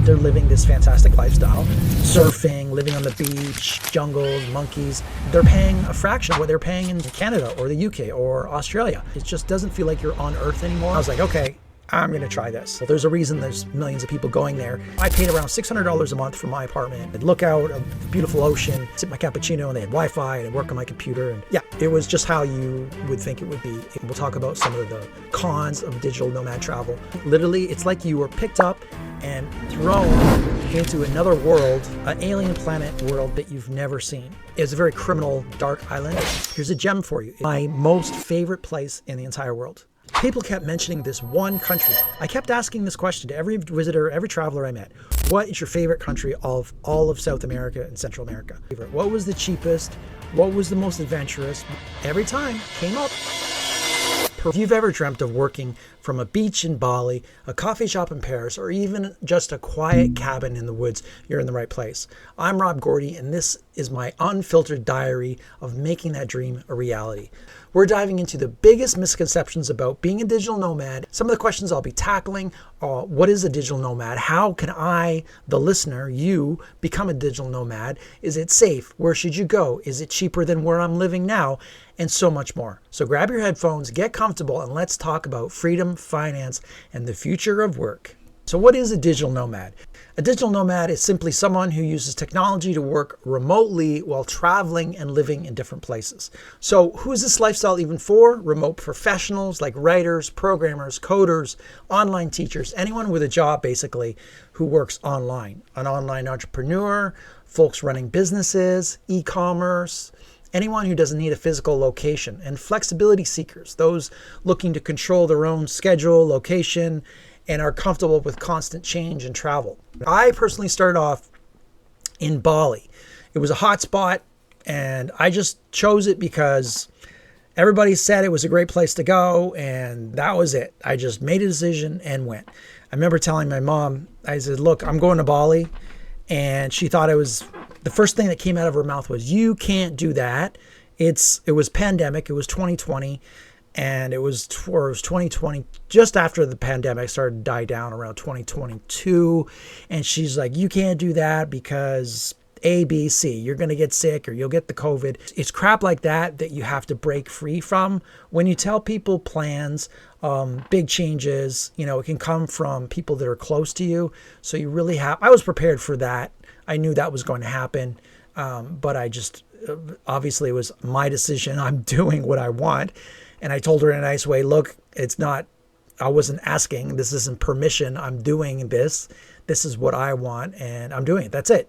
they're living this fantastic lifestyle, surfing, living on the beach, jungles, monkeys. They're paying a fraction of what they're paying in Canada or the UK or Australia. It just doesn't feel like you're on Earth anymore. I was like, okay, I'm going to try this. Well, there's a reason there's millions of people going there. I paid around $600 a month for my apartment. I'd look out a beautiful ocean, sip my cappuccino, and they had Wi-Fi, and I'd work on my computer. And yeah, it was just how you would think it would be. We'll talk about some of the cons of digital nomad travel. Literally, it's like you were picked up and thrown into another world, an alien planet world that you've never seen. It's a very criminal, dark island. Here's a gem for you. My most favorite place in the entire world. People kept mentioning this one country. I kept asking this question to every visitor, every traveler I met. What is your favorite country of all of South America and Central America? What was the cheapest? What was the most adventurous? Every time came up. If you've ever dreamt of working from a beach in Bali, a coffee shop in Paris, or even just a quiet cabin in the woods, you're in the right place. I'm Rob Gordy, and this is my unfiltered diary of making that dream a reality. We're diving into the biggest misconceptions about being a digital nomad. Some of the questions I'll be tackling are, what is a digital nomad? How can I, the listener, you, become a digital nomad? Is it safe? Where should you go? Is it cheaper than where I'm living now? And so much more. So grab your headphones, get comfortable, and let's talk about freedom, finance, and the future of work. So what is a digital nomad? A digital nomad is simply someone who uses technology to work remotely while traveling and living in different places. So who is this lifestyle even for? Remote professionals like writers, programmers, coders, online teachers, anyone with a job basically who works online. An online entrepreneur, folks running businesses, e-commerce, anyone who doesn't need a physical location, and flexibility seekers, those looking to control their own schedule, location, and are comfortable with constant change and travel. I personally started off in Bali. It was a hot spot, and I just chose it because everybody said it was a great place to go, and that was it. I just made a decision and went. I remember telling my mom, I said, look, I'm going to Bali, and she thought the first thing that came out of her mouth was, you can't do that. It was pandemic, it was 2020. And it was 2020, just after the pandemic started to die down around 2022. And she's like, you can't do that because A, B, C, you're going to get sick or you'll get the COVID. It's crap like that you have to break free from. When you tell people plans, big changes, it can come from people that are close to you. So you really I was prepared for that. I knew that was going to happen. But obviously it was my decision. I'm doing what I want. And I told her in a nice way, look, I wasn't asking, this isn't permission. I'm doing this. This is what I want and I'm doing it. That's it.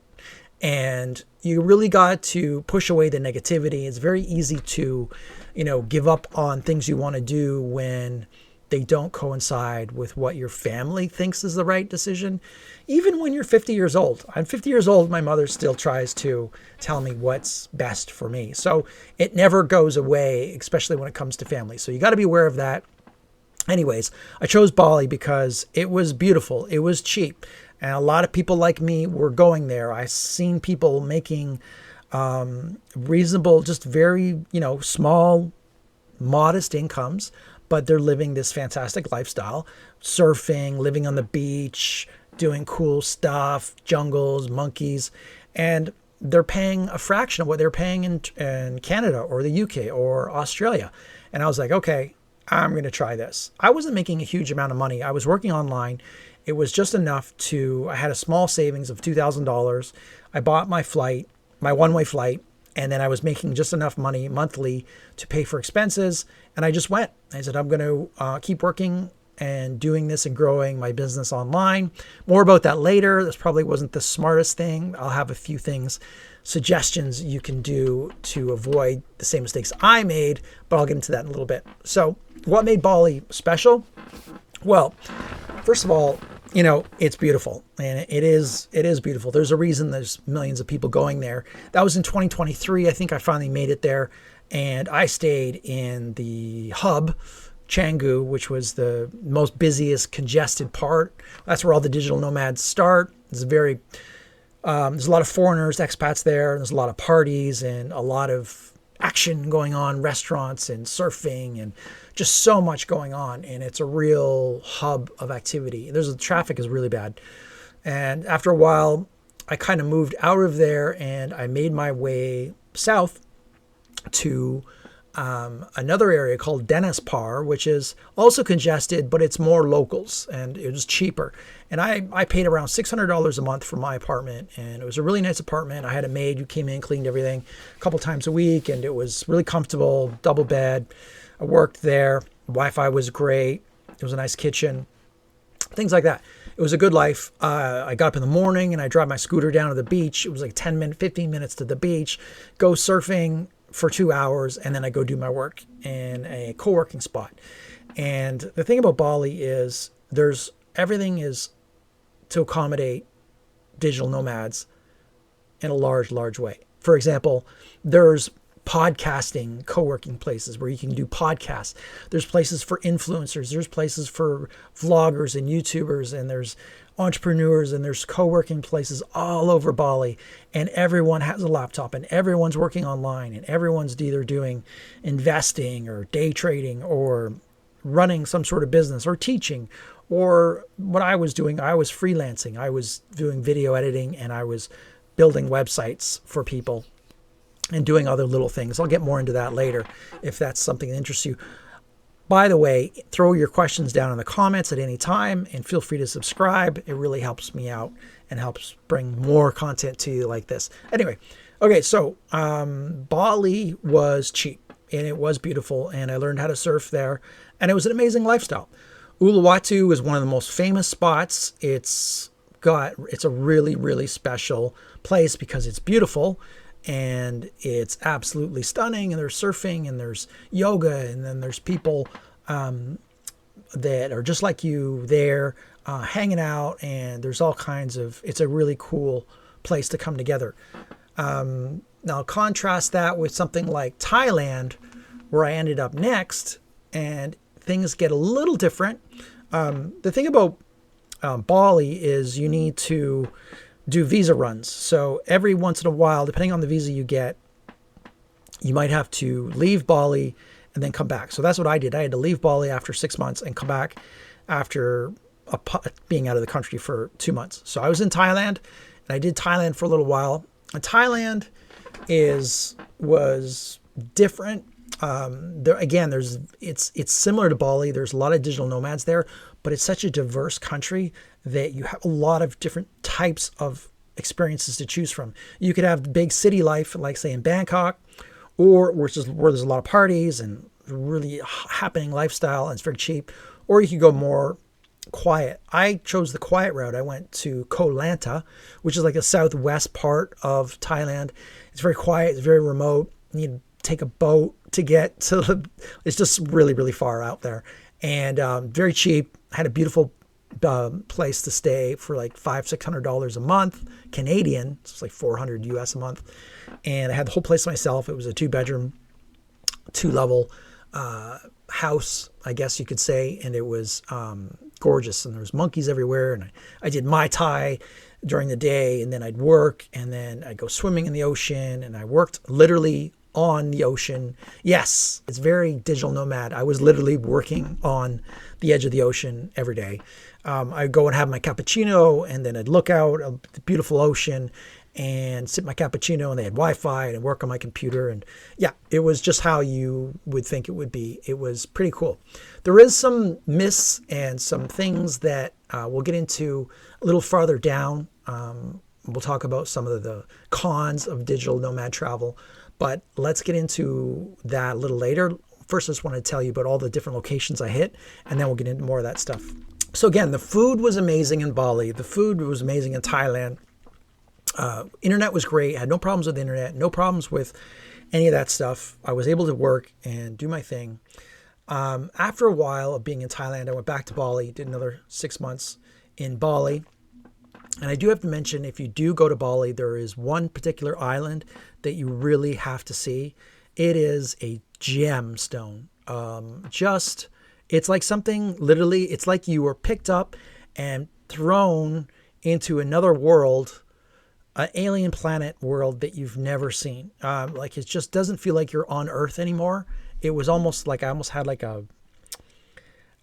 And you really got to push away the negativity. It's very easy to, give up on things you want to do when they don't coincide with what your family thinks is the right decision. Even when you're 50 years old. I'm 50 years old. My mother still tries to tell me what's best for me. So it never goes away, especially when it comes to family. So you got to be aware of that. Anyways, I chose Bali because it was beautiful. It was cheap. And a lot of people like me were going there. I've seen people making reasonable, just very, small, modest incomes, but they're living this fantastic lifestyle, surfing, living on the beach, doing cool stuff, jungles, monkeys, and they're paying a fraction of what they're paying in Canada or the UK or Australia. And I was like, okay, I'm going to try this. I wasn't making a huge amount of money. I was working online. It was just enough I had a small savings of $2,000. I bought my flight, my one-way flight, and then I was making just enough money monthly to pay for expenses. And I just went. I said, I'm going to keep working and doing this and growing my business online. More about that later. This probably wasn't the smartest thing. I'll have a few suggestions you can do to avoid the same mistakes I made, but I'll get into that in a little bit. So what made Bali special? Well, first of all, it's beautiful, and it is beautiful. There's a reason there's millions of people going there. That was in 2023. I think I finally made it there, and I stayed in the hub, Canggu, which was the most busiest, congested part. That's where all the digital nomads start. There's a lot of foreigners, expats there. There's a lot of parties and a lot of action going on, restaurants and surfing and just so much going on. And it's a real hub of activity. The traffic is really bad. And after a while, I kind of moved out of there and I made my way south to another area called Dennispar, which is also congested, but it's more locals and it was cheaper. And I paid around $600 a month for my apartment, and it was a really nice apartment. I had a maid who came in, cleaned everything a couple times a week, and it was really comfortable, double bed. I worked there. Wi-Fi was great. It was a nice kitchen, things like that. It was a good life. I got up in the morning and I drive my scooter down to the beach. It was like 15 minutes to the beach, go surfing for 2 hours, and then I go do my work in a co-working spot. And the thing about Bali is everything is to accommodate digital nomads in a large way. For example, there's podcasting co-working places where you can do podcasts. There's places for influencers. There's places for vloggers and YouTubers, and there's entrepreneurs, and there's co-working places all over Bali, and everyone has a laptop and everyone's working online, and everyone's either doing investing or day trading or running some sort of business or teaching. Or what I was doing, I was freelancing. I was doing video editing and I was building websites for people and doing other little things. I'll get more into that later if that's something that interests you. By the way, throw your questions down in the comments at any time and feel free to subscribe. It really helps me out and helps bring more content to you like this. Anyway, okay, so Bali was cheap and it was beautiful, and I learned how to surf there, and it was an amazing lifestyle. Uluwatu is one of the most famous spots. It's a really, really special place because it's beautiful and it's absolutely stunning, and there's surfing and there's yoga, and then there's people that are just like you there hanging out, and there's all kinds of, it's a really cool place to come together. Now contrast that with something like Thailand, where I ended up next, and things get a little different. The thing about Bali is you need to do visa runs. So every once in a while, depending on the visa you get, you might have to leave Bali and then come back. So that's what I did. I had to leave Bali after 6 months and come back after being out of the country for 2 months. So I was in Thailand, and I did Thailand for a little while. And Thailand was different. It's similar to Bali. There's a lot of digital nomads there, but it's such a diverse country that you have a lot of different types of experiences to choose from. You could have big city life, like say in Bangkok, or where there's a lot of parties and really happening lifestyle, and it's very cheap. Or you could go more quiet. I chose the quiet route. I went to Koh Lanta, which is like the southwest part of Thailand. It's very quiet. It's very remote. You need to take a boat to get to it's just really, really far out there, and very cheap. I had a beautiful place to stay for like $500-600 a month Canadian. So it's like $400 US a month, and I had the whole place to myself. It was a 2-bedroom, 2-level house, I guess you could say, and it was gorgeous, and there was monkeys everywhere, and I did Muay Thai during the day, and then I'd work, and then I'd go swimming in the ocean, and I worked literally on the ocean. Yes, it's very digital nomad. I was literally working on the edge of the ocean every day. I'd go and have my cappuccino, and then I'd look out at the beautiful ocean and sip my cappuccino, and they had Wi-Fi, and work on my computer. And yeah, it was just how you would think it would be. It was pretty cool. There is some myths and some things that we'll get into a little farther down. We'll talk about some of the cons of digital nomad travel, but let's get into that a little later. First, I just want to tell you about all the different locations I hit, and then we'll get into more of that stuff. So again, the food was amazing in Bali. The food was amazing in Thailand. Internet was great. I had no problems with the internet, no problems with any of that stuff. I was able to work and do my thing. After a while of being in Thailand, I went back to Bali, did another 6 months in Bali. And I do have to mention, if you do go to Bali, there is one particular island that you really have to see. It is a gemstone. It's like something, literally, it's like you were picked up and thrown into another world, an alien planet world that you've never seen. Like it just doesn't feel like you're on Earth anymore. It was almost like I almost had like a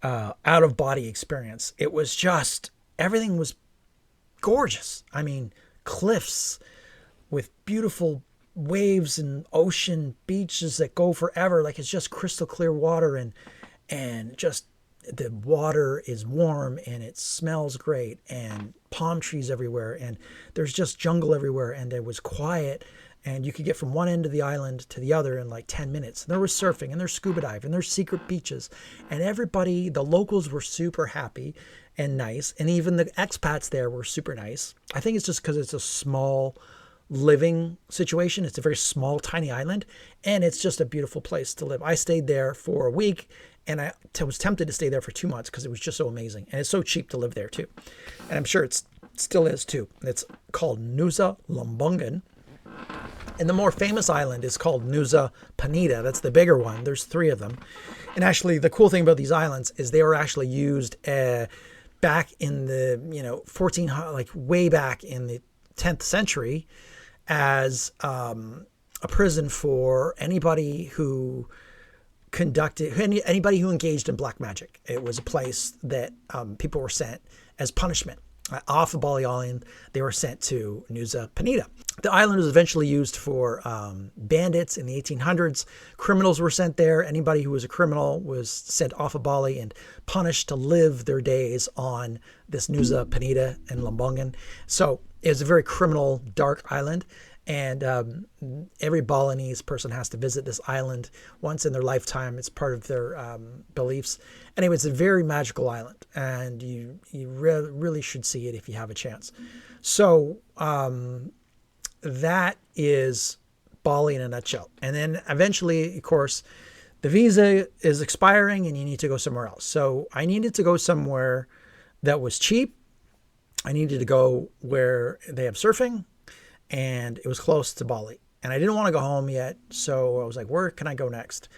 out of body experience. It was just, everything was gorgeous. I mean, cliffs with beautiful waves and ocean beaches that go forever. Like, it's just crystal clear water, and just the water is warm and it smells great, and palm trees everywhere, and there's just jungle everywhere, and it was quiet, and you could get from one end of the island to the other in like 10 minutes. And there was surfing, and there's scuba diving, and there's secret beaches, and everybody, the locals were super happy and nice, and even the expats there were super nice. I think it's just because it's a small living situation. It's a very small, tiny island, and it's just a beautiful place to live. I stayed there for a week, and I was tempted to stay there for 2 months because it was just so amazing, and it's so cheap to live there too. And I'm sure it still is too. It's called Nusa Lembongan. And the more famous island is called Nusa Penida. That's the bigger one. There's 3 of them. And actually, the cool thing about these islands is they were actually used back in the 1400, like way back in the 10th century, as a prison for anybody who anybody who engaged in black magic. It was a place that people were sent as punishment. Off of Bali Island, they were sent to Nusa Penida. The island was eventually used for bandits in the 1800s. Criminals were sent there. Anybody who was a criminal was sent off of Bali and punished to live their days on this Nusa Penida and Lembongan. So it was a very criminal, dark island. And every Balinese person has to visit this island once in their lifetime. It's part of their beliefs. Anyway, it's a very magical island, and you really should see it if you have a chance. So that is Bali in a nutshell. And then eventually, of course, the visa is expiring and you need to go somewhere else. So I needed to go somewhere that was cheap. I needed to go where they have surfing, and it was close to Bali. And I didn't want to go home yet, so I was like, where can I go next?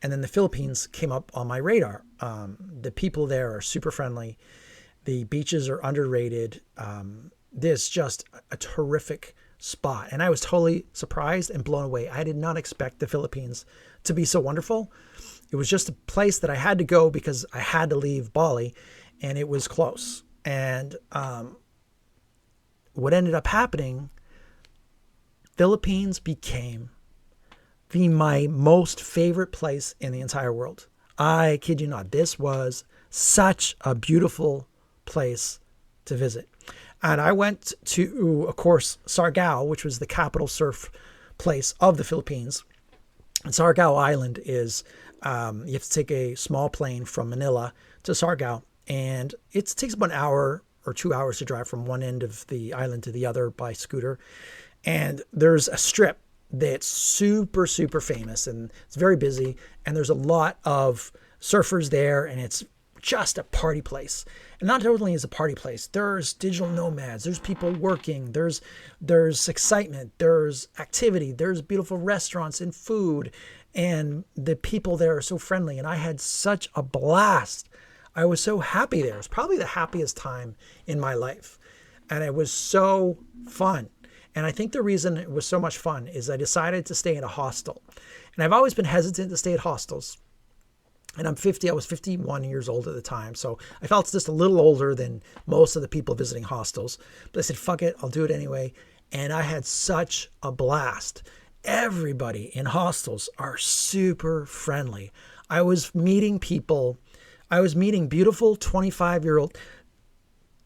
And then the Philippines came up on my radar. The people there are super friendly. The beaches are underrated. This just a terrific spot. And I was totally surprised and blown away. I did not expect the Philippines to be so wonderful. It was just a place that I had to go because I had to leave Bali, and it was close. And what ended up happening, Philippines became my most favorite place in the entire world. I kid you not. This was such a beautiful place to visit. And I went to, of course, Siargao, which was the capital surf place of the Philippines. And Siargao Island is, you have to take a small plane from Manila to Siargao. And it takes about an hour or 2 hours to drive from one end of the island to the other by scooter. And there's a strip that's super, super famous, and it's very busy. And there's a lot of surfers there, and it's just a party place. And not only is it a party place, there's digital nomads, there's people working, there's excitement, there's activity, there's beautiful restaurants and food, and the people there are so friendly. And I had such a blast. I was so happy there. It was probably the happiest time in my life. And it was so fun. And I think the reason it was so much fun is I decided to stay in a hostel. And I've always been hesitant to stay at hostels. And I'm 50, I was 51 years old at the time. So I felt just a little older than most of the people visiting hostels. But I said, fuck it, I'll do it anyway. And I had such a blast. Everybody in hostels are super friendly. I was meeting people. I was meeting beautiful 25-year-old.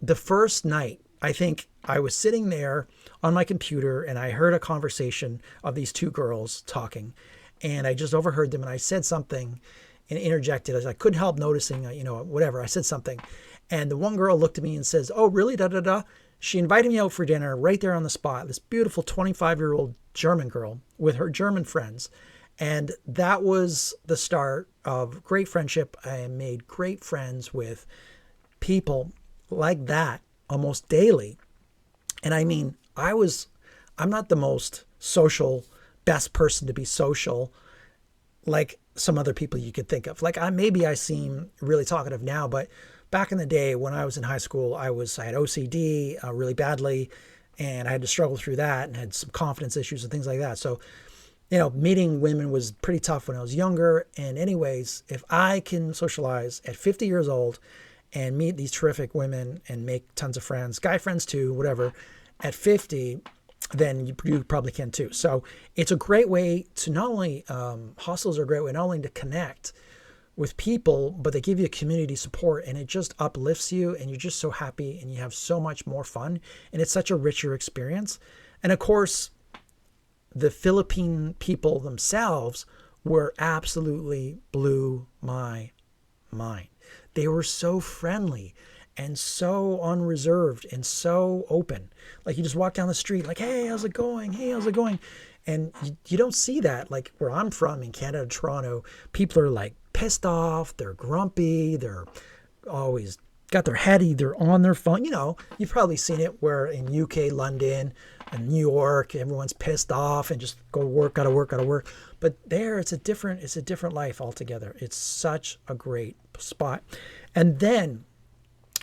The first night, I think I was sitting there on my computer and I heard a conversation of these 2 girls talking. And I just overheard them, and I said something and interjected as I couldn't help noticing, whatever. I said something. And the one girl looked at me and says, oh, really? Da, da, da. She invited me out for dinner right there on the spot. This beautiful 25-year-old German girl with her German friends. And that was the start of great friendship. I made great friends with people like that almost daily. And I mean, I'm not the most social, best person to be social like some other people you could think of. Like maybe I seem really talkative now, but back in the day when I was in high school, I had OCD really badly, and I had to struggle through that and had some confidence issues and things like that. So, meeting women was pretty tough when I was younger. And anyways, if I can socialize at 50 years old and meet these terrific women and make tons of friends, guy friends too, whatever. At 50, then you probably can too. So it's a great way to not only, hostels are a great way not only to connect with people, but they give you community support, and it just uplifts you, and you're just so happy, and you have so much more fun, and it's such a richer experience. And of course, the Philippine people themselves were absolutely blew my mind. They were so friendly and so unreserved and so open. Like, you just walk down the street like, hey, how's it going? Hey, how's it going? And you don't see that. Like where I'm from in Canada, Toronto, people are like pissed off. They're grumpy. They're always got their head either on their phone. You know, you've probably seen it where in UK, London, and New York, everyone's pissed off and just go to work, gotta work. But there, it's a different life altogether. It's such a great spot. And then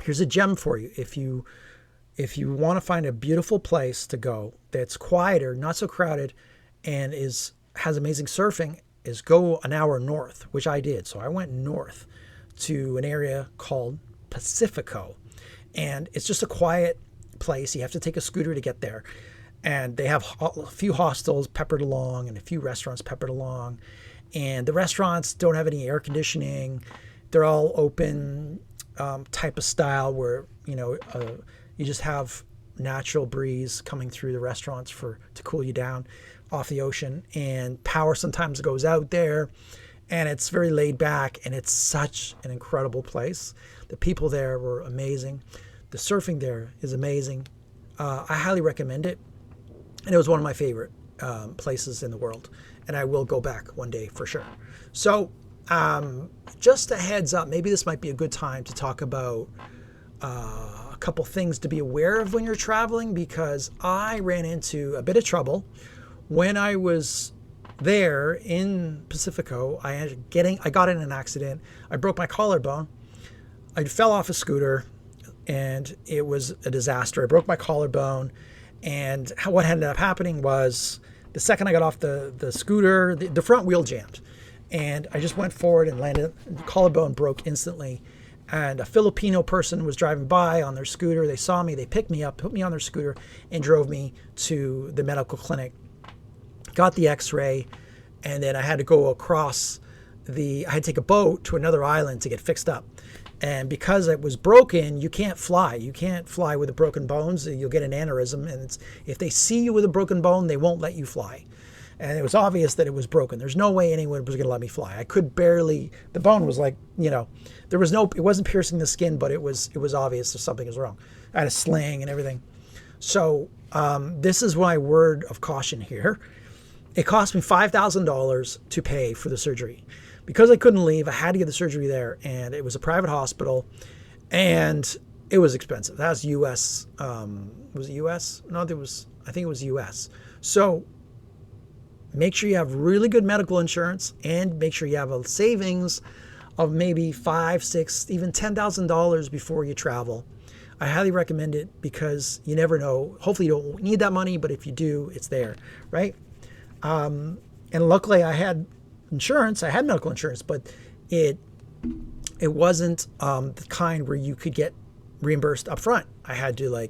here's a gem for you. If you want to find a beautiful place to go that's quieter, not so crowded, and has amazing surfing, is go an hour north, which I did. So I went north to an area called Pacifico, and it's just a quiet place. You have to take a scooter to get there, and they have a few hostels peppered along and a few restaurants peppered along, and the restaurants don't have any air conditioning. They're all open type of style where you just have natural breeze coming through the restaurants to cool you down off the ocean, and power sometimes goes out there, and it's very laid back, and it's such an incredible place. The people there were amazing. The surfing there is amazing. I highly recommend it, and it was one of my favorite places in the world, and I will go back one day for sure. So just a heads up, maybe this might be a good time to talk about a couple things to be aware of when you're traveling, because I ran into a bit of trouble when I was there in Pacifico. I got in an accident. I broke my collarbone. I fell off a scooter, and it was a disaster. I broke my collarbone, and what ended up happening was the second I got off the scooter, the front wheel jammed, and I just went forward and landed. The collarbone broke instantly. And a Filipino person was driving by on their scooter. They saw me. They picked me up, put me on their scooter, and drove me to the medical clinic. Got the x-ray, and then I had to go across I had to take a boat to another island to get fixed up. And because it was broken, you can't fly. You can't fly with the broken bones. You'll get an aneurysm. And if they see you with a broken bone, they won't let you fly. And it was obvious that it was broken. There's no way anyone was going to let me fly. I could barely, the bone was like, it wasn't piercing the skin, but it was obvious that something was wrong. I had a sling and everything. So this is my word of caution here. It cost me $5,000 to pay for the surgery. Because I couldn't leave, I had to get the surgery there, and it was a private hospital, and it was expensive. That was U.S. Was it U.S.? No, I think it was U.S. So make sure you have really good medical insurance, and make sure you have a savings of maybe $5,000, $6,000, even $10,000 before you travel. I highly recommend it because you never know. Hopefully you don't need that money, but if you do, it's there, right? And luckily I had insurance. I had medical insurance, but it wasn't the kind where you could get reimbursed up front. I had to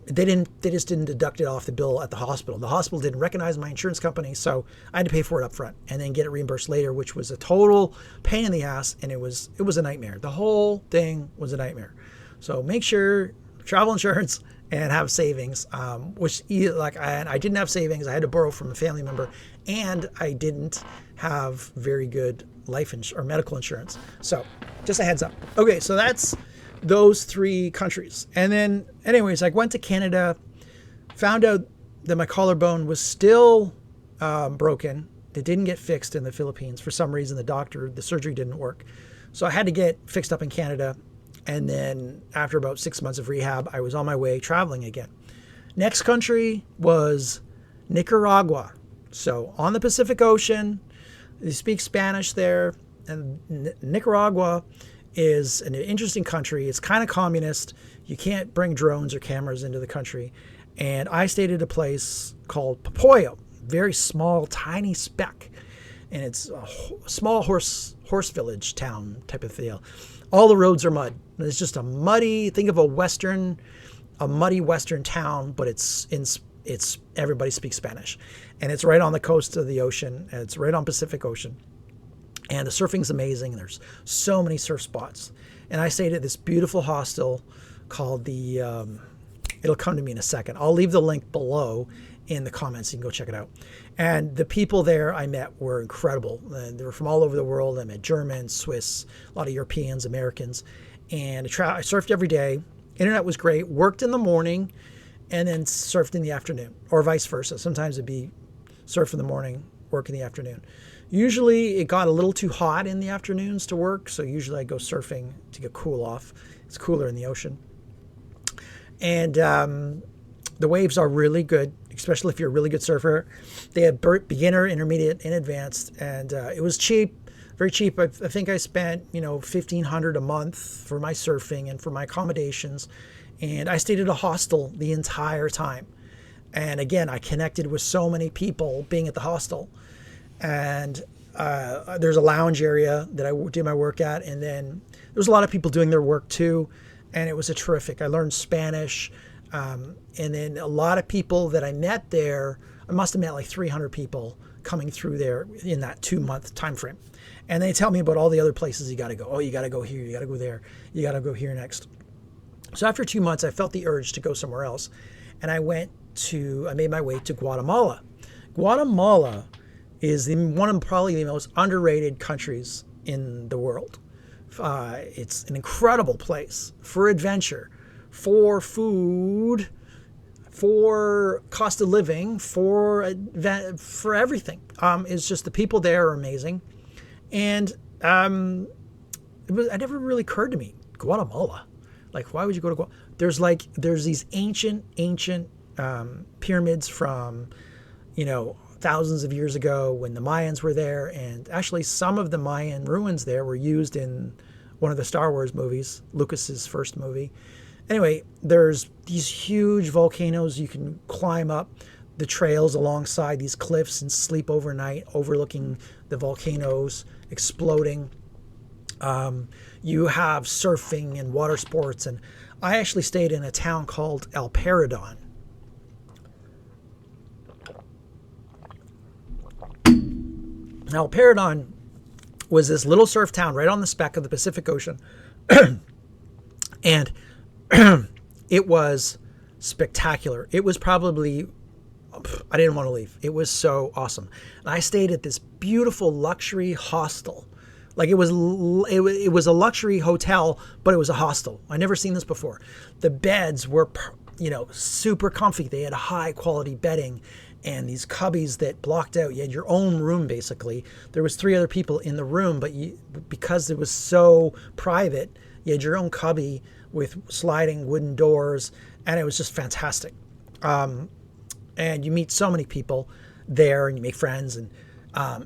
they just didn't deduct it off the bill at the hospital. The hospital didn't recognize my insurance company, so I had to pay for it up front and then get it reimbursed later, which was a total pain in the ass, and it was a nightmare. The whole thing was a nightmare. So make sure travel insurance and have savings, I didn't have savings. I had to borrow from a family member, and I didn't have very good medical insurance. So just a heads up. Okay, so that's those three countries. And then anyways, I went to Canada, found out that my collarbone was still broken. It didn't get fixed in the Philippines. For some reason, the surgery didn't work. So I had to get fixed up in Canada. And then after about 6 months of rehab, I was on my way traveling again. Next country was Nicaragua. So on the Pacific Ocean, they speak Spanish there. And Nicaragua is an interesting country. It's kind of communist. You can't bring drones or cameras into the country. And I stayed at a place called Popoyo, very small, tiny speck. and it's a small horse village town type of deal. All the roads are mud. It's just a muddy, think of a muddy western town, but it's everybody speaks Spanish, and it's right on the coast of the ocean. And it's right on Pacific Ocean, and the surfing's amazing. And there's so many surf spots. And I stayed at this beautiful hostel called the. It'll come to me in a second. I'll leave the link below in the comments. You can go check it out. And the people there I met were incredible. They were from all over the world. I met Germans, Swiss, a lot of Europeans, Americans, and I surfed every day. Internet was great. Worked in the morning, and then surfed in the afternoon, or vice versa. Sometimes it'd be surf in the morning, work in the afternoon. Usually it got a little too hot in the afternoons to work, so usually I go surfing to get cool off. It's cooler in the ocean. And the waves are really good, especially if you're a really good surfer. They had beginner, intermediate, and advanced, and it was cheap, very cheap. I think I spent $1,500 a month for my surfing and for my accommodations, and I stayed at a hostel the entire time. And again, I connected with so many people being at the hostel, and there's a lounge area that I did my work at, and then there was a lot of people doing their work too, and it was terrific. I learned Spanish. And then a lot of people that I met there, I must have met like 300 people coming through there in that 2-month time frame. And they tell me about all the other places you got to go. Oh, you got to go here, you got to go there, you got to go here next. So after 2 months, I felt the urge to go somewhere else. And I made my way to Guatemala. Guatemala is one of probably the most underrated countries in the world. It's an incredible place for adventure, for food, for cost of living, for everything. It's just the people there are amazing. And it never really occurred to me, Guatemala. Like, why would you go to Guatemala? There's these ancient pyramids from, thousands of years ago when the Mayans were there. And actually some of the Mayan ruins there were used in one of the Star Wars movies, Lucas's first movie. Anyway, there's these huge volcanoes you can climb up the trails alongside these cliffs and sleep overnight overlooking the volcanoes exploding. You have surfing and water sports, and I actually stayed in a town called El Paredon. Now, Paredon was this little surf town right on the speck of the Pacific Ocean, and it was spectacular. It was probably, I didn't want to leave. It was so awesome. And I stayed at this beautiful luxury hostel. Like it was a luxury hotel, but it was a hostel. I never seen this before. The beds were, super comfy. They had high quality bedding and these cubbies that blocked out. You had your own room, basically. There was 3 other people in the room, but because it was so private, you had your own cubby with sliding wooden doors, and it was just fantastic. And you meet so many people there, and you make friends, and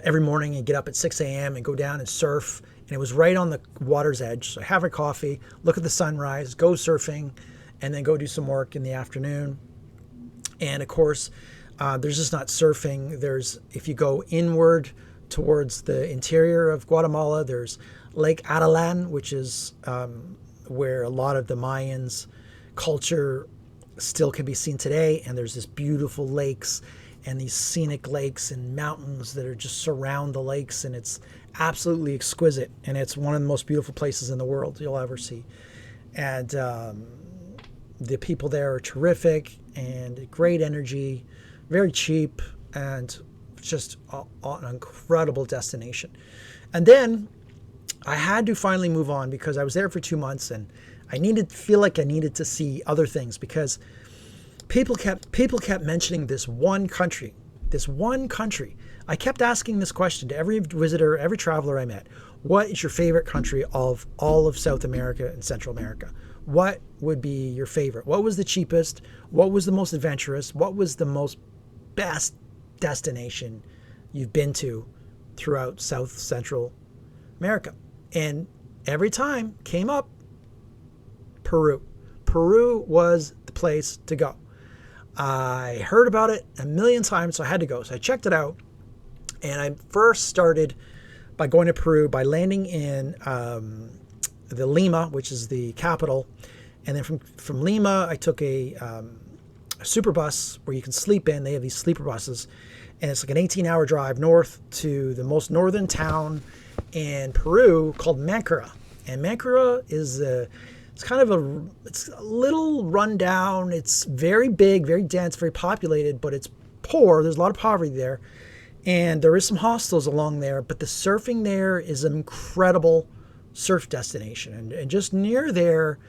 every morning you get up at 6 a.m. and go down and surf, and it was right on the water's edge. So have a coffee, look at the sunrise, go surfing, and then go do some work in the afternoon. And of course, there's just not surfing. If you go inward towards the interior of Guatemala, there's Lake Atalan, which is where a lot of the Mayans' culture still can be seen today. And there's this beautiful lakes and these scenic lakes and mountains that are just surround the lakes. And it's absolutely exquisite. And it's one of the most beautiful places in the world you'll ever see. And the people there are terrific and great energy, very cheap, and just an incredible destination. And then I had to finally move on because I was there for 2 months, and I feel like I needed to see other things because people kept mentioning this one country. I kept asking this question to every visitor, every traveler I met. What is your favorite country of all of South America and Central America? What would be your favorite? What was the cheapest? What was the most adventurous? What was the best destination you've been to throughout South Central America? And every time came up Peru. Peru was the place to go. I heard about it a million times, so I had to go. So I checked it out, And I first started by going to Peru, by landing in the Lima, which is the capital. And then from Lima, I took a super bus where you can sleep in. They have these sleeper buses. And it's like an 18-hour drive north to the most northern town in Peru called Mancora. And Mancora is it's a little rundown. It's very big, very dense, very populated, but it's poor. There's a lot of poverty there. And there is some hostels along there, but the surfing there is an incredible surf destination. And just near there,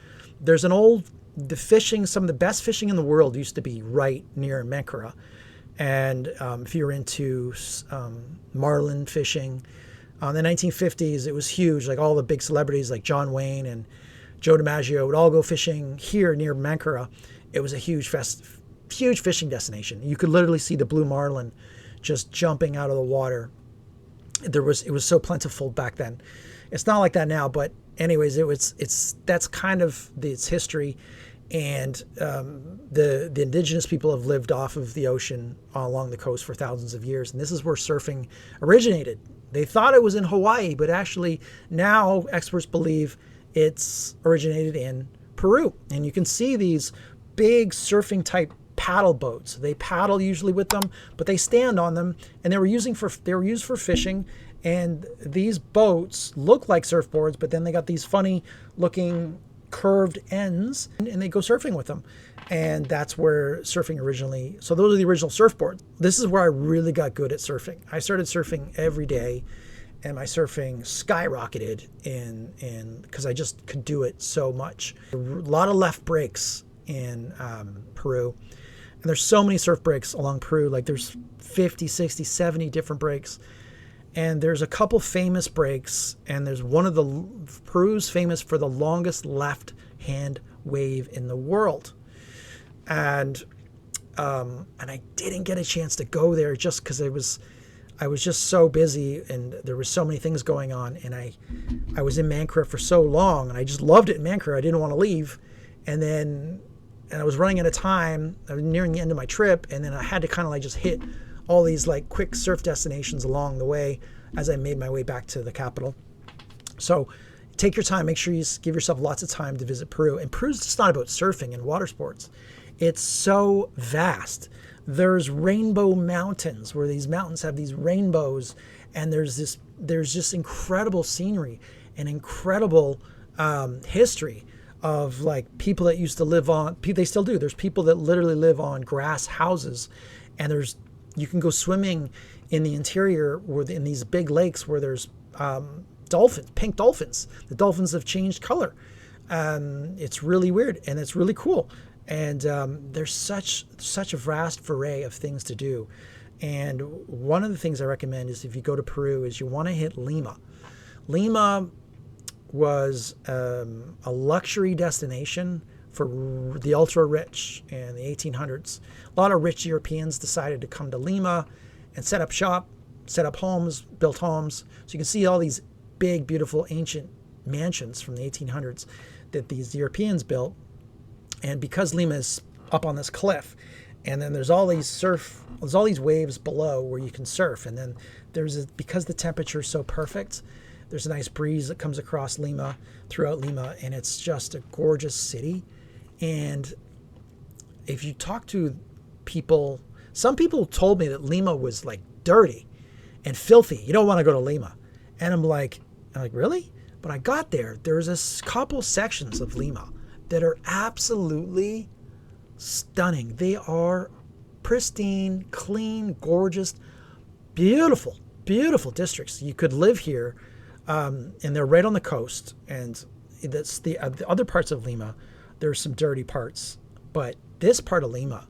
there's the fishing, some of the best fishing in the world used to be right near Mancora. And if you're into marlin fishing, in the 1950s, it was huge. Like all the big celebrities like John Wayne and Joe DiMaggio would all go fishing here near Mancora. It was a huge fishing destination. You could literally see the blue marlin just jumping out of the water. It was so plentiful back then. It's not like that now, but anyways, that's kind of its history. And the indigenous people have lived off of the ocean along the coast for thousands of years. And this is where surfing originated. They thought it was in Hawaii, but actually now experts believe it's originated in Peru. And you can see these big surfing type paddle boats. They paddle usually with them, but they stand on them, and they were used for fishing. And these boats look like surfboards, but then they got these funny looking curved ends, and they go surfing with them. And that's where surfing originally, so those are the original surfboards. This is where I really got good at surfing. I started surfing every day, and my surfing skyrocketed because I just could do it so much. A lot of left breaks in Peru. And there's so many surf breaks along Peru. Like there's 50, 60, 70 different breaks. And there's a couple famous breaks, and there's one of Peru's famous for the longest left hand wave in the world. And I didn't get a chance to go there just because I was just so busy, and there were so many things going on. And I was in Mancora for so long, and I just loved it in Mancora. I didn't want to leave. And I was running out of time. I was nearing the end of my trip, and then I had to kind of like just hit all these like quick surf destinations along the way as I made my way back to the capital. So take your time. Make sure you give yourself lots of time to visit Peru. And Peru's just not about surfing and water sports. It's so vast. There's rainbow mountains where these mountains have these rainbows, and there's just incredible scenery and incredible history of like people that used to live on, they still do. There's people that literally live on grass houses, and you can go swimming in the interior in these big lakes where there's dolphins, pink dolphins. The dolphins have changed color. It's really weird, and it's really cool. And there's such a vast array of things to do. And one of the things I recommend is if you go to Peru is you want to hit Lima. Lima was a luxury destination for the ultra rich in the 1800s. A lot of rich Europeans decided to come to Lima and set up shop, set up homes, built homes. So you can see all these big, beautiful, ancient mansions from the 1800s that these Europeans built. And because Lima is up on this cliff, and then there's all these waves below where you can surf. And then because the temperature is so perfect, there's a nice breeze that comes across Lima, throughout Lima, and it's just a gorgeous city. And if you talk to people, some people told me that Lima was like dirty and filthy. You don't want to go to Lima. And I'm like, really? But I got there. There's a couple sections of Lima that are absolutely stunning. They are pristine, clean, gorgeous, beautiful, beautiful districts. You could live here, and they're right on the coast. And that's the other parts of Lima. There's some dirty parts, but this part of Lima,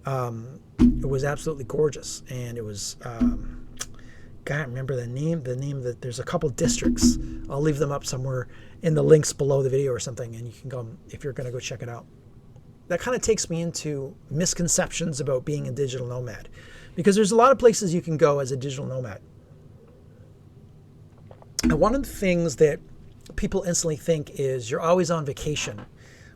it was absolutely gorgeous. And it was, can't remember the name that there's a couple districts. I'll leave them up somewhere in the links below the video or something, and you can go if you're going to go check it out. That kind of takes me into misconceptions about being a digital nomad, because there's a lot of places you can go as a digital nomad. And one of the things that people instantly think is you're always on vacation,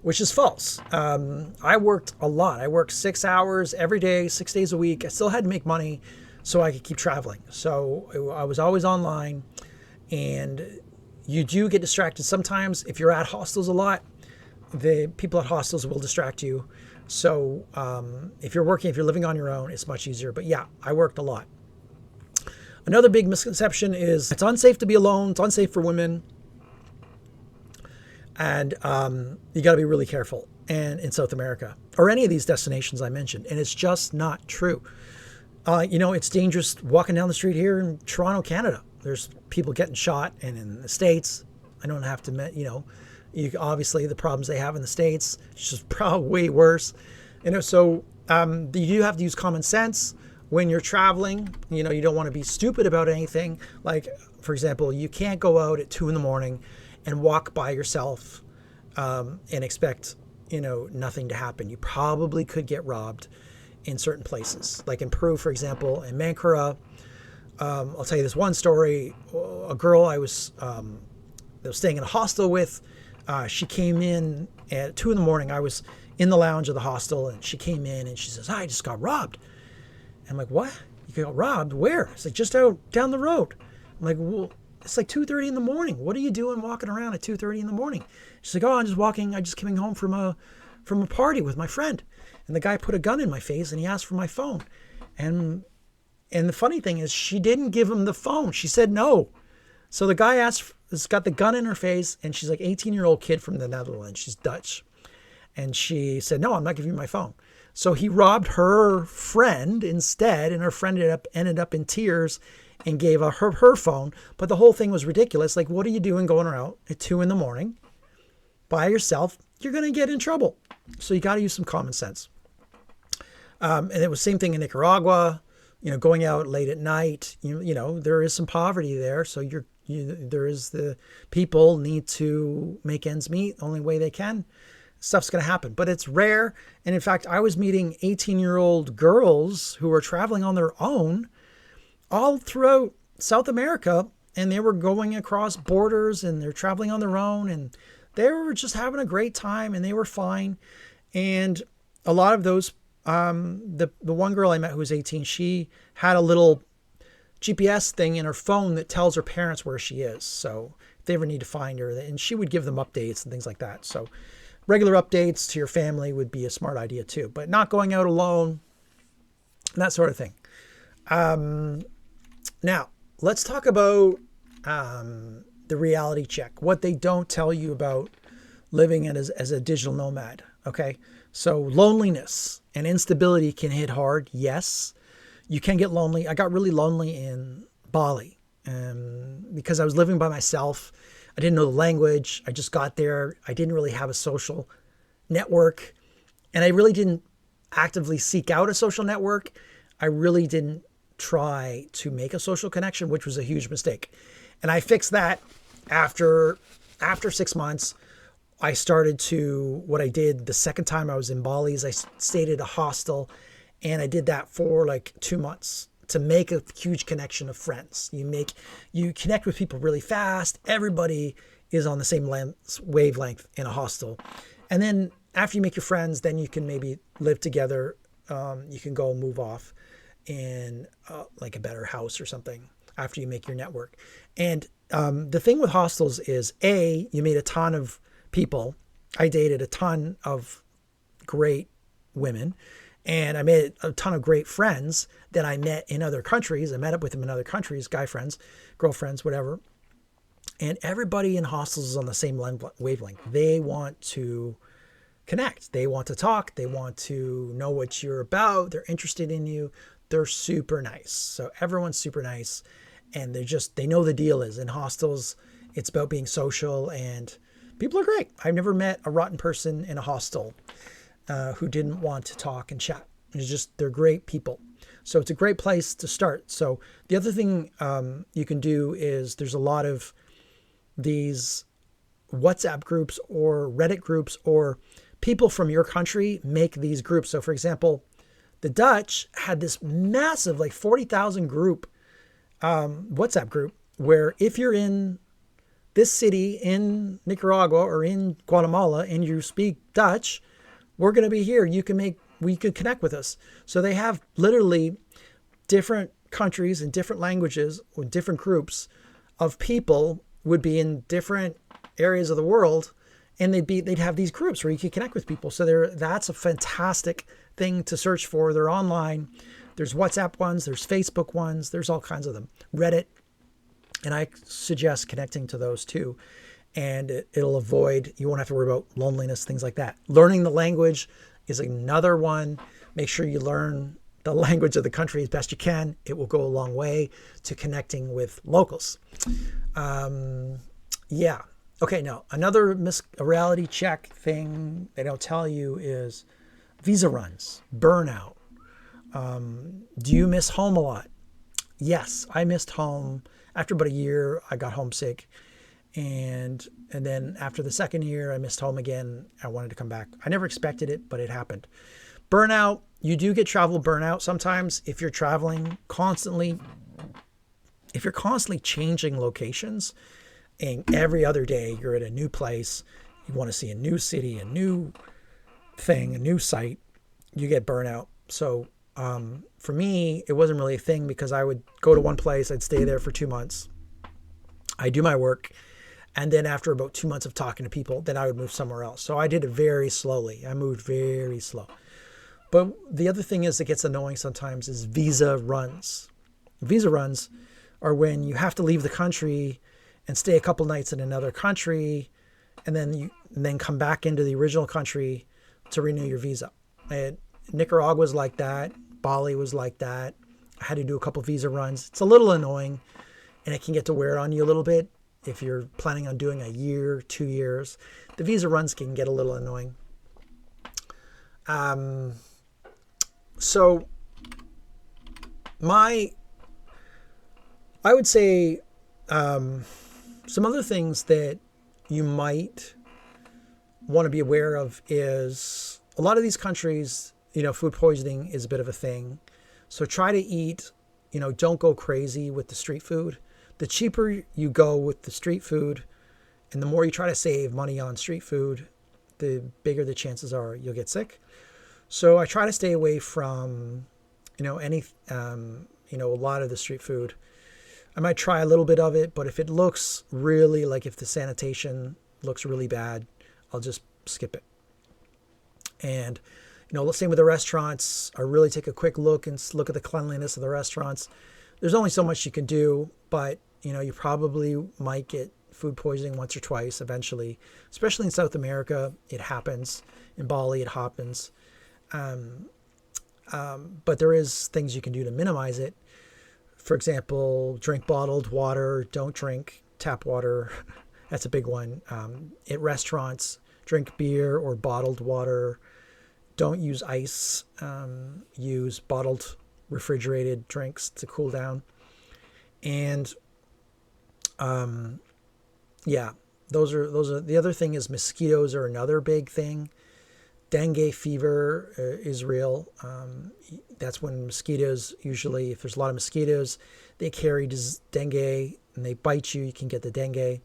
which is false. I worked a lot. I worked 6 hours every day, 6 days a week. I still had to make money. so I could keep traveling. So I was always online, and you do get distracted sometimes. If you're at hostels a lot, the people at hostels will distract you. So if you're living on your own, it's much easier. But yeah, I worked a lot. Another big misconception is it's unsafe to be alone. It's unsafe for women. And you got to be really careful. And in South America or any of these destinations I mentioned. And it's just not true. It's dangerous walking down the street here in Toronto, Canada. There's people getting shot. And in the States, I don't have to, obviously the problems they have in the States, it's just probably way worse. So you do have to use common sense when you're traveling. You don't want to be stupid about anything. Like, for example, you can't go out at 2 a.m. and walk by yourself and expect, nothing to happen. You probably could get robbed in certain places. Like in Peru, for example, in Mancora. I'll tell you this one story. A girl I was staying in a hostel with, she came in at 2 a.m. I was in the lounge of the hostel, and she came in and she says, I just got robbed. And I'm like, what? You got robbed? Where? It's like, just out down the road. I'm like, well, it's like 2:30 in the morning. What are you doing walking around at 2:30 in the morning? She's like, oh, I'm just walking. I just came home from a party with my friend. And the guy put a gun in my face and he asked for my phone. And the funny thing is, she didn't give him the phone. She said no. So the guy has got the gun in her face, and she's like 18-year-old kid from the Netherlands. She's Dutch. And she said, no, I'm not giving you my phone. So he robbed her friend instead, and her friend ended up in tears and gave her phone. But the whole thing was ridiculous. Like, what are you doing going around at 2 a.m. by yourself? You're going to get in trouble. So you got to use some common sense. And it was the same thing in Nicaragua. Going out late at night, there is some poverty there. So the people need to make ends meet. Only way they can. Stuff's going to happen, but it's rare. And in fact, I was meeting 18-year-old girls who were traveling on their own all throughout South America, and they were going across borders, and they're traveling on their own, and they were just having a great time, and they were fine. And a lot of those, the one girl I met who was 18, she had a little GPS thing in her phone that tells her parents where she is. So if they ever need to find her, and she would give them updates and things like that. So regular updates to your family would be a smart idea too, but not going out alone, that sort of thing. Now let's talk about the reality check, what they don't tell you about living as a digital nomad. Okay. So loneliness and instability can hit hard. Yes, you can get lonely. I got really lonely in Bali because I was living by myself. I didn't know the language. I just got there. I didn't really have a social network, and I really didn't actively seek out a social network. I really didn't try to make a social connection, which was a huge mistake. And I fixed that after 6 months. I started to, what I did the second time I was in Bali is I stayed at a hostel, and I did that for like 2 months to make a huge connection of friends. You connect with people really fast. Everybody is on the same wavelength in a hostel. And then after you make your friends, then you can maybe live together. You can go move off in like a better house or something after you make your network. And the thing with hostels is, you made a ton of people. I dated a ton of great women, and I made a ton of great friends that I met in other countries. I met up with them in other countries, guy friends, girlfriends, whatever. And everybody in hostels is on the same wavelength. They want to connect. They want to talk. They want to know what you're about. They're interested in you. They're super nice. So everyone's super nice. And they know the deal is in hostels, it's about being social, and people are great. I've never met a rotten person in a hostel who didn't want to talk and chat. They're great people. So it's a great place to start. So the other thing you can do is there's a lot of these WhatsApp groups or Reddit groups, or people from your country make these groups. So for example, the Dutch had this massive, like 40,000 group WhatsApp group, where if you're in this city in Nicaragua or in Guatemala and you speak Dutch, we're going to be here. We could connect with us. So they have literally different countries and different languages with different groups of people would be in different areas of the world, and they'd have these groups where you could connect with people. So that's a fantastic thing to search for. They're online. There's WhatsApp ones, there's Facebook ones, there's all kinds of them. Reddit, and I suggest connecting to those too. And it'll avoid, you won't have to worry about loneliness, things like that. Learning the language is another one. Make sure you learn the language of the country as best you can. It will go a long way to connecting with locals. Yeah. Okay, now another reality check thing they don't tell you is visa runs, burnout. Do you miss home a lot? Yes, I missed home. After about a year, I got homesick. And then after the second year, I missed home again. I wanted to come back. I never expected it, but it happened. Burnout, you do get travel burnout sometimes if you're traveling constantly. If you're constantly changing locations and every other day you're at a new place, you want to see a new city, a new thing, a new site, you get burnout. So for me, it wasn't really a thing because I would go to one place, I'd stay there for 2 months. I do my work. And then after about 2 months of talking to people, then I would move somewhere else. So I did it very slowly. I moved very slow. But the other thing is that gets annoying sometimes is visa runs. Visa runs are when you have to leave the country and stay a couple nights in another country and then come back into the original country to renew your visa. And Nicaragua was like that. Bali was like that. I had to do a couple visa runs. It's a little annoying and it can get to wear on you a little bit. If you're planning on doing a year, 2 years, the visa runs can get a little annoying. So I would say some other things that you might want to be aware of is a lot of these countries, food poisoning is a bit of a thing. So try to eat, don't go crazy with the street food. The cheaper you go with the street food and the more you try to save money on street food, the bigger the chances are you'll get sick. So I try to stay away from, a lot of the street food. I might try a little bit of it, but if it looks really like if the sanitation looks really bad, I'll just skip it. And, let's say with the restaurants, I really take a quick look and look at the cleanliness of the restaurants. There's only so much you can do, but you probably might get food poisoning once or twice eventually, especially in South America. It happens. In Bali, it happens. But there is things you can do to minimize it. For example, drink bottled water. Don't drink tap water. That's a big one. At restaurants, drink beer or bottled water. Don't use ice. Use bottled refrigerated drinks to cool down. And those are the other thing is mosquitoes are another big thing. Dengue fever is real. That's when mosquitoes, usually if there's a lot of mosquitoes, they carry dengue and they bite you, you can get the dengue.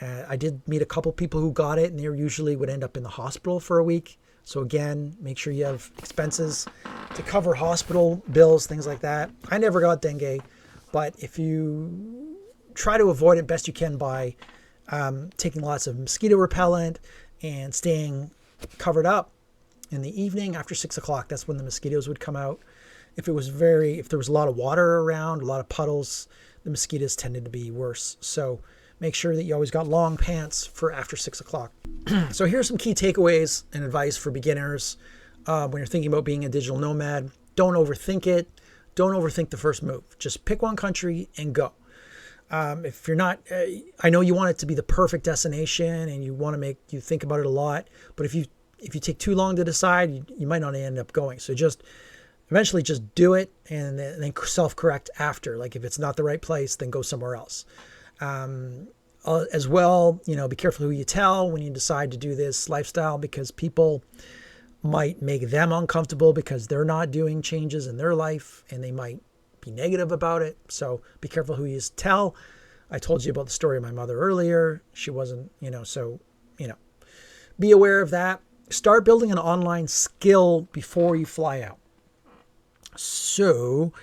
I did meet a couple people who got it and they usually would end up in the hospital for a week. So again, make sure you have expenses to cover hospital bills, things like that. I never got dengue, but if you try to avoid it best you can by taking lots of mosquito repellent and staying covered up in the evening after 6 o'clock, that's when the mosquitoes would come out. If there was a lot of water around, a lot of puddles, the mosquitoes tended to be worse. So make sure that you always got long pants for after 6 o'clock. So here's some key takeaways and advice for beginners when you're thinking about being a digital nomad. Don't overthink it. Don't overthink the first move. Just pick one country and go. If you're not, I know you want it to be the perfect destination and you want to you think about it a lot, but if you take too long to decide, you might not end up going. So eventually just do it and then self-correct after. Like if it's not the right place, then go somewhere else. As well, be careful who you tell when you decide to do this lifestyle, because people might make them uncomfortable because they're not doing changes in their life and they might be negative about it. So be careful who you tell. I told you about the story of my mother earlier. She wasn't, be aware of that. Start building an online skill before you fly out. So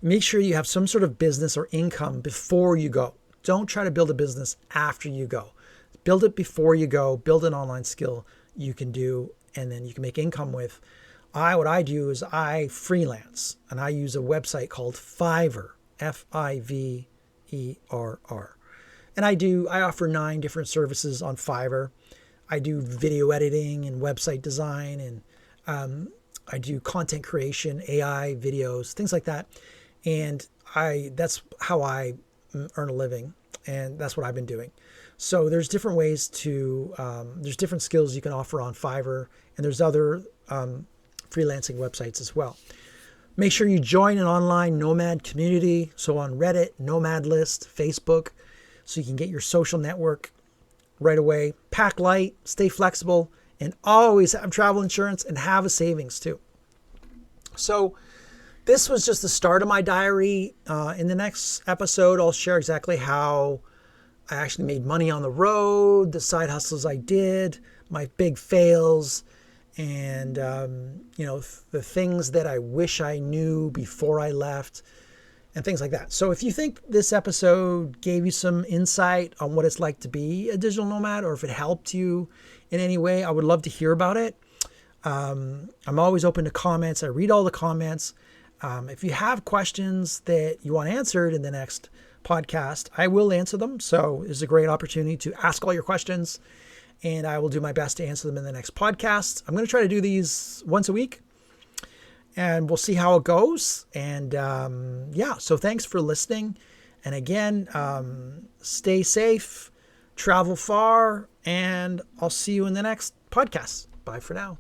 make sure you have some sort of business or income before you go. Don't try to build a business after you go. Build it before you go. Build an online skill you can do, and then you can make income with. What I do is I freelance, and I use a website called Fiverr, Fiverr. And I offer 9 different services on Fiverr. I do video editing and website design, and I do content creation, AI videos, things like that. And that's how I earn a living, and that's what I've been doing. So there's different ways there's different skills you can offer on Fiverr, and there's other freelancing websites as well. Make sure you join an online Nomad community. So on Reddit, Nomad list, Facebook, so you can get your social network right away. Pack light, stay flexible, and always have travel insurance and have a savings too. So this was just the start of my diary. In the next episode, I'll share exactly how I actually made money on the road, the side hustles I did, my big fails, and the things that I wish I knew before I left, and things like that. So if you think this episode gave you some insight on what it's like to be a digital nomad, or if it helped you in any way, I would love to hear about it. I'm always open to comments. I read all the comments. If you have questions that you want answered in the next podcast, I will answer them. So it's a great opportunity to ask all your questions, and I will do my best to answer them in the next podcast. I'm going to try to do these once a week, and we'll see how it goes. And so thanks for listening. And again, stay safe, travel far, and I'll see you in the next podcast. Bye for now.